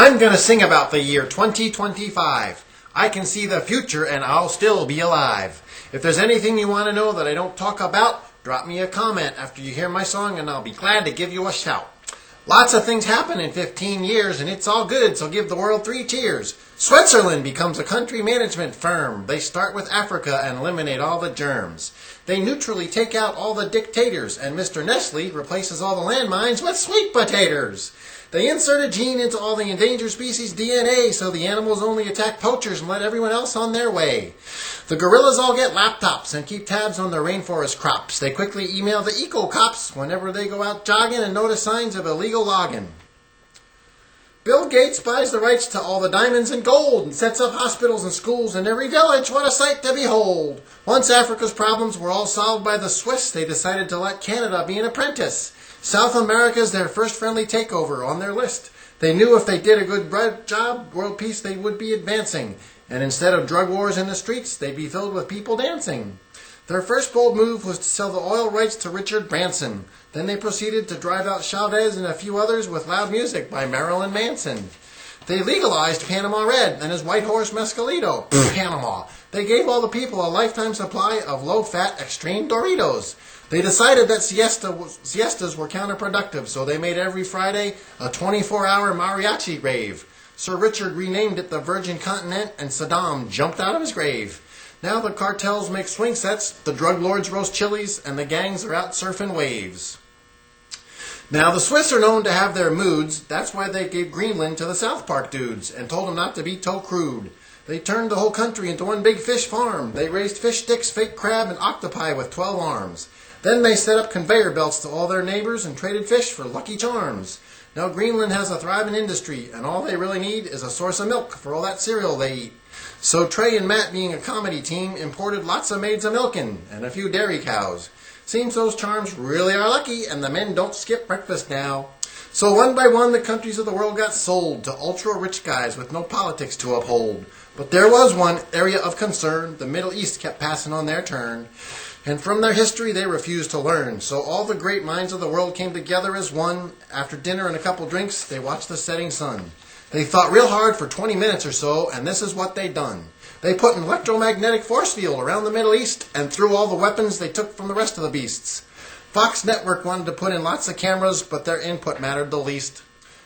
I'm gonna sing about the year 2025. I can see the future and I'll still be alive. If there's anything you want to know that I don't talk about, drop me a comment after you hear my song and I'll be glad to give you a shout. Lots of things happen in 15 years and it's all good, so give the world 3 cheers. Switzerland becomes a country management firm. They start with Africa and eliminate all the germs. They neutrally take out all the dictators, and Mr. Nestle replaces all the landmines with sweet potatoes. They insert a gene into all the endangered species DNA so the animals only attack poachers and let everyone else on their way. The gorillas all get laptops and keep tabs on their rainforest crops. They quickly email the eco-cops whenever they go out jogging and notice signs of illegal logging. Bill Gates buys the rights to all the diamonds and gold and sets up hospitals and schools in every village. What a sight to behold! Once Africa's problems were all solved by the Swiss, they decided to let Canada be an apprentice. South America's their first friendly takeover on their list. They knew if they did a good job, world peace they would be advancing. And instead of drug wars in the streets, they'd be filled with people dancing. Their first bold move was to sell the oil rights to Richard Branson. Then they proceeded to drive out Chavez and a few others with loud music by Marilyn Manson. They legalized Panama Red and his white horse Mescalito. Panama. They gave all the people a lifetime supply of low-fat extreme Doritos. They decided that siestas were counterproductive, so they made every Friday a 24-hour mariachi rave. Sir Richard renamed it the Virgin Continent, and Saddam jumped out of his grave. Now the cartels make swing sets, the drug lords roast chilies, and the gangs are out surfing waves. Now the Swiss are known to have their moods. That's why they gave Greenland to the South Park dudes and told them not to be too crude. They turned the whole country into one big fish farm. They raised fish sticks, fake crab, and octopi with 12 arms. Then they set up conveyor belts to all their neighbors and traded fish for Lucky Charms. Now Greenland has a thriving industry, and all they really need is a source of milk for all that cereal they eat. So Trey and Matt, being a comedy team, imported lots of maids of milking and a few dairy cows. Seems those charms really are lucky, and the men don't skip breakfast now. So one by one, the countries of the world got sold to ultra-rich guys with no politics to uphold. But there was one area of concern. The Middle East kept passing on their turn. And from their history, they refused to learn. So all the great minds of the world came together as one. After dinner and a couple drinks, they watched the setting sun. They thought real hard for 20 minutes or so, and this is what they done. They put an electromagnetic force field around the Middle East and threw all the weapons they took from the rest of the beasts. Fox Network wanted to put in lots of cameras, but their input mattered the least.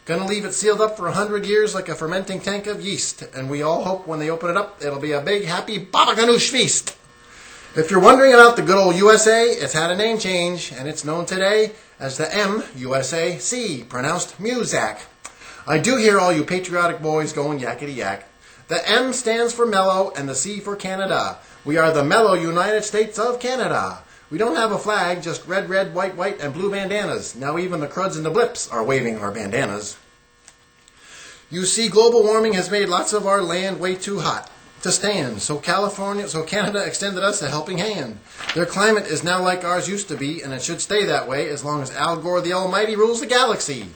Gonna leave it sealed up for 100 years like a fermenting tank of yeast, and we all hope when they open it up, it'll be a big, happy Baba Ganoush feast. If you're wondering about the good old USA, it's had a name change, and it's known today as the MUSAC, pronounced Muzak. I do hear all you patriotic boys going yakety yak. The M stands for mellow and the C for Canada. We are the mellow United States of Canada. We don't have a flag, just red, red, white, white, and blue bandanas. Now even the cruds and the blips are waving our bandanas. You see, global warming has made lots of our land way too hot to stand. So Canada extended us a helping hand. Their climate is now like ours used to be, and it should stay that way as long as Al Gore the Almighty rules the galaxy.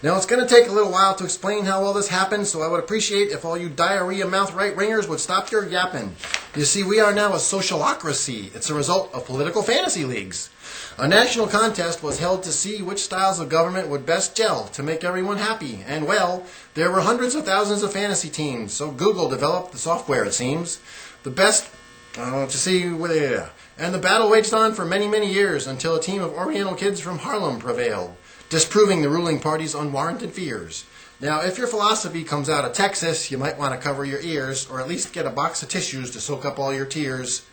Now it's going to take a little while to explain how all this happened, so I would appreciate if all you diarrhea mouth right-wingers would stop your yapping. You see, we are now a socialocracy. It's a result of political fantasy leagues. A national contest was held to see which styles of government would best gel to make everyone happy. And well, there were hundreds of thousands of fantasy teams, so Google developed the software, it seems. The best, and the battle waged on for many, many years until a team of Oriental kids from Harlem prevailed, disproving the ruling party's unwarranted fears. Now, if your philosophy comes out of Texas, you might want to cover your ears, or at least get a box of tissues to soak up all your tears.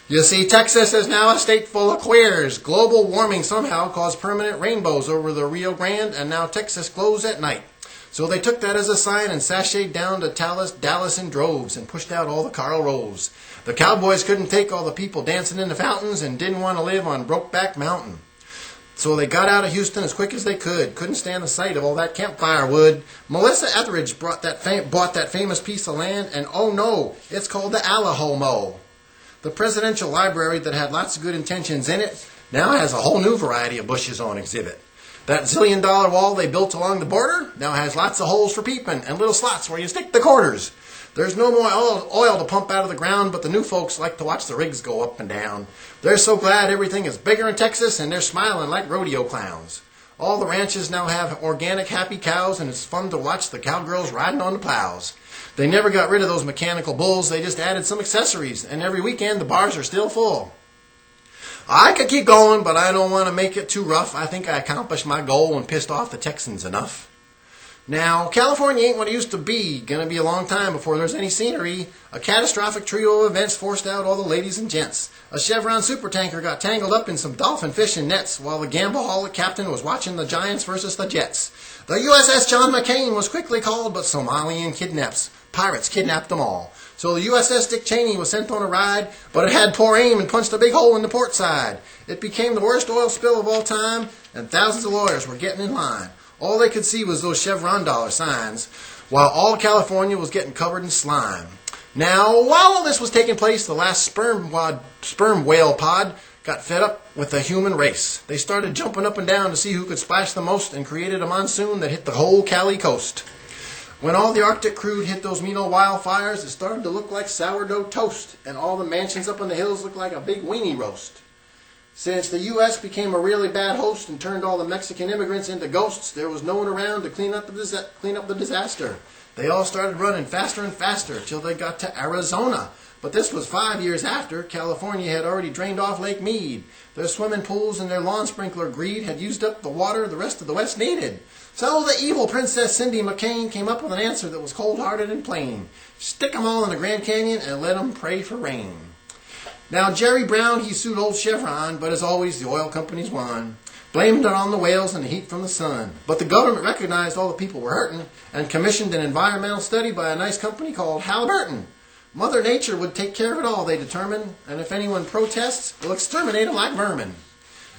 You see, Texas is now a state full of queers. Global warming somehow caused permanent rainbows over the Rio Grande, and now Texas glows at night. So they took that as a sign and sashayed down to Dallas in droves and pushed out all the Karl Roves. The cowboys couldn't take all the people dancing in the fountains and didn't want to live on Brokeback Mountain. So they got out of Houston as quick as they could. Couldn't stand the sight of all that campfire wood. Melissa Etheridge bought that famous piece of land, and oh no, it's called the Alahomo. The presidential library that had lots of good intentions in it now has a whole new variety of bushes on exhibit. That $1 zillion wall they built along the border now has lots of holes for peeping and little slots where you stick the quarters. There's no more oil to pump out of the ground, but the new folks like to watch the rigs go up and down. They're so glad everything is bigger in Texas, and they're smiling like rodeo clowns. All the ranches now have organic happy cows, and it's fun to watch the cowgirls riding on the plows. They never got rid of those mechanical bulls, they just added some accessories, and every weekend the bars are still full. I could keep going, but I don't want to make it too rough. I think I accomplished my goal and pissed off the Texans enough. Now, California ain't what it used to be. Gonna be a long time before there's any scenery. A catastrophic trio of events forced out all the ladies and gents. A Chevron supertanker got tangled up in some dolphin fishing nets while the gambaholic captain was watching the Giants versus the Jets. The USS John McCain was quickly called, but Somalian kidnaps. Pirates kidnapped them all. So the USS Dick Cheney was sent on a ride, but it had poor aim and punched a big hole in the port side. It became the worst oil spill of all time, and thousands of lawyers were getting in line. All they could see was those Chevron dollar signs, while all California was getting covered in slime. Now, while all this was taking place, the last sperm whale pod got fed up with the human race. They started jumping up and down to see who could splash the most and created a monsoon that hit the whole Cali coast. When all the Arctic crude hit those mean old wildfires, it started to look like sourdough toast, and all the mansions up in the hills looked like a big weenie roast. Since the U.S. became a really bad host and turned all the Mexican immigrants into ghosts, there was no one around to clean up the disaster. They all started running faster and faster till they got to Arizona. But this was 5 years after California had already drained off Lake Mead. Their swimming pools and their lawn sprinkler greed had used up the water the rest of the West needed. So the evil Princess Cindy McCain came up with an answer that was cold-hearted and plain. Stick 'em all in the Grand Canyon and let 'em pray for rain. Now, Jerry Brown, he sued old Chevron, but as always, the oil companies won. Blamed it on the whales and the heat from the sun. But the government recognized all the people were hurting and commissioned an environmental study by a nice company called Halliburton. Mother Nature would take care of it all, they determined, and if anyone protests, we'll exterminate them like vermin.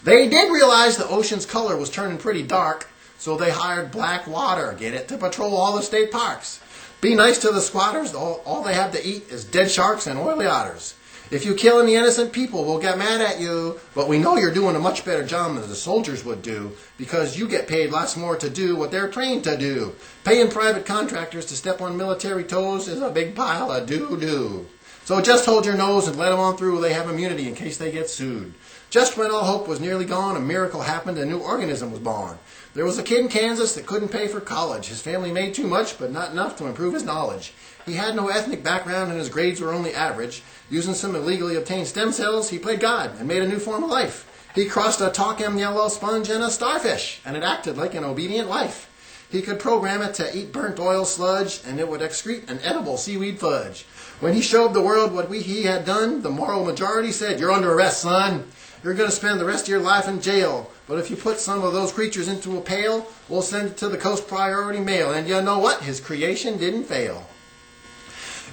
They did realize the ocean's color was turning pretty dark, so they hired Black Water, get it, to patrol all the state parks. Be nice to the squatters, all they have to eat is dead sharks and oily otters. If you kill any innocent people, we'll get mad at you, but we know you're doing a much better job than the soldiers would do, because you get paid lots more to do what they're trained to do. Paying private contractors to step on military toes is a big pile of doo-doo. So just hold your nose and let them on through. They have immunity in case they get sued. Just when all hope was nearly gone, a miracle happened and a new organism was born. There was a kid in Kansas that couldn't pay for college. His family made too much, but not enough to improve his knowledge. He had no ethnic background and his grades were only average. Using some illegally obtained stem cells, he played God and made a new form of life. He crossed a talcum yellow sponge and a starfish, and it acted like an obedient wife. He could program it to eat burnt oil sludge, and it would excrete an edible seaweed fudge. When he showed the world what he had done, the moral majority said, "You're under arrest, son. You're going to spend the rest of your life in jail. But if you put some of those creatures into a pail, we'll send it to the Coast Priority Mail." And you know what? His creation didn't fail.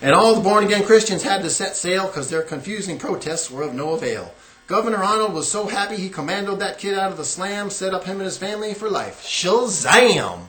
And all the born-again Christians had to set sail because their confusing protests were of no avail. Governor Arnold was so happy he commandoed that kid out of the slam, set up him and his family for life. Shazam!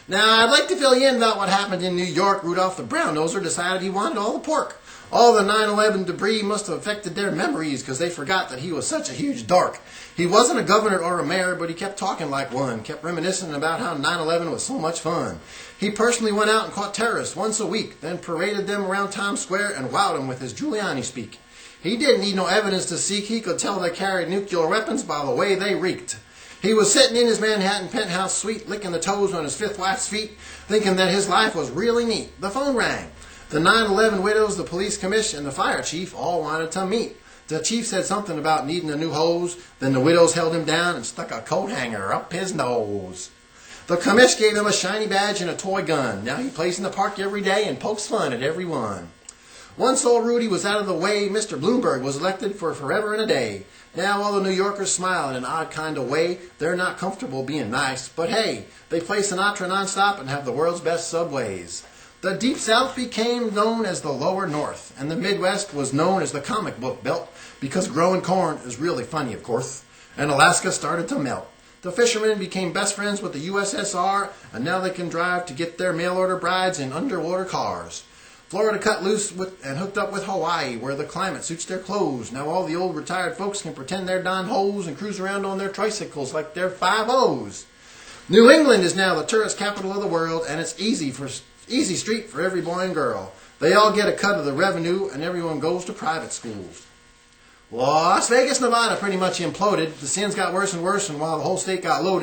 Now, I'd like to fill you in about what happened in New York. Rudolph the Brown-Noser decided he wanted all the pork. All the 9/11 debris must have affected their memories because they forgot that he was such a huge dork. He wasn't a governor or a mayor, but he kept talking like one, kept reminiscing about how 9/11 was so much fun. He personally went out and caught terrorists once a week, then paraded them around Times Square and wowed them with his Giuliani speak. He didn't need no evidence to seek. He could tell they carried nuclear weapons by the way they reeked. He was sitting in his Manhattan penthouse suite, licking the toes on his fifth wife's feet, thinking that his life was really neat. The phone rang. The 9/11 widows, the police commission, and the fire chief all wanted to meet. The chief said something about needing a new hose. Then the widows held him down and stuck a coat hanger up his nose. The commish gave him a shiny badge and a toy gun. Now he plays in the park every day and pokes fun at everyone. Once old Rudy was out of the way, Mr. Bloomberg was elected for forever and a day. Now all the New Yorkers smile in an odd kind of way. They're not comfortable being nice, but hey, they play Sinatra nonstop and have the world's best subways. The Deep South became known as the Lower North, and the Midwest was known as the comic book belt, because growing corn is really funny, of course, and Alaska started to melt. The fishermen became best friends with the USSR, and now they can drive to get their mail-order brides in underwater cars. Florida cut loose and hooked up with Hawaii, where the climate suits their clothes. Now all the old retired folks can pretend they're Don Hoes and cruise around on their tricycles like they're 5-0s. New England is now the tourist capital of the world, and it's easy street for every boy and girl. They all get a cut of the revenue, and everyone goes to private schools. Las Vegas, Nevada pretty much imploded. The sins got worse and worse, and while the whole state got loaded,